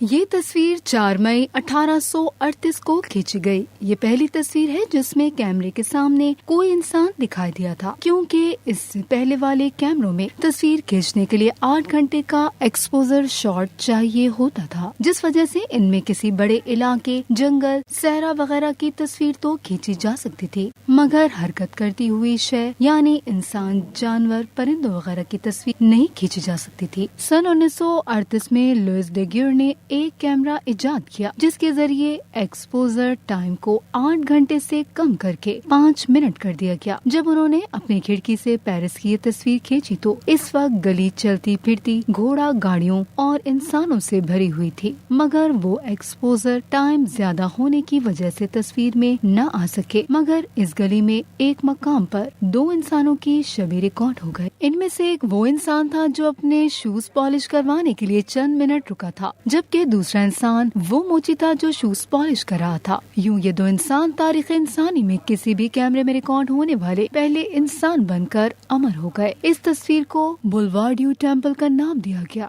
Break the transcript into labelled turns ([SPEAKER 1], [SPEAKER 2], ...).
[SPEAKER 1] یہ تصویر 4 مئی 1838 کو کھینچی گئی۔ یہ پہلی تصویر ہے جس میں کیمرے کے سامنے کوئی انسان دکھائی دیا تھا، کیونکہ اس سے پہلے والے کیمروں میں تصویر کھینچنے کے لیے 8 گھنٹے کا ایکسپوزر شاٹ چاہیے ہوتا تھا، جس وجہ سے ان میں کسی بڑے علاقے، جنگل، صحرا وغیرہ کی تصویر تو کھینچی جا سکتی تھی، مگر حرکت کرتی ہوئی شے یعنی انسان، جانور، پرندوں وغیرہ کی تصویر نہیں کھینچی جا سکتی تھی۔ سن 1938 میں لوئس ڈیگیور نے ایک کیمرہ ایجاد کیا جس کے ذریعے ایکسپوزر ٹائم کو 8 گھنٹے سے کم کر کے 5 منٹ کر دیا گیا۔ جب انہوں نے اپنی کھڑکی سے پیرس کی یہ تصویر کھینچی تو اس وقت گلی چلتی پھرتی، گھوڑا گاڑیوں اور انسانوں سے بھری ہوئی تھی، مگر وہ ایکسپوزر ٹائم زیادہ ہونے کی وجہ سے تصویر میں نہ آ سکے، مگر اس گلی میں ایک مقام پر 2 انسانوں کی شبیہ ریکارڈ ہو گئے۔ ان میں سے ایک وہ انسان تھا جو اپنے شوز پالش کروانے کے لیے چند منٹ رکا تھا، جبکہ دوسرا انسان وہ موچی تھا جو شوز پالش کر رہا تھا۔ یوں یہ 2 انسان تاریخ انسانی میں کسی بھی کیمرے میں ریکارڈ ہونے والے پہلے انسان بن کر امر ہو گئے۔ اس تصویر کو بولواڈیو ٹیمپل کا نام دیا گیا۔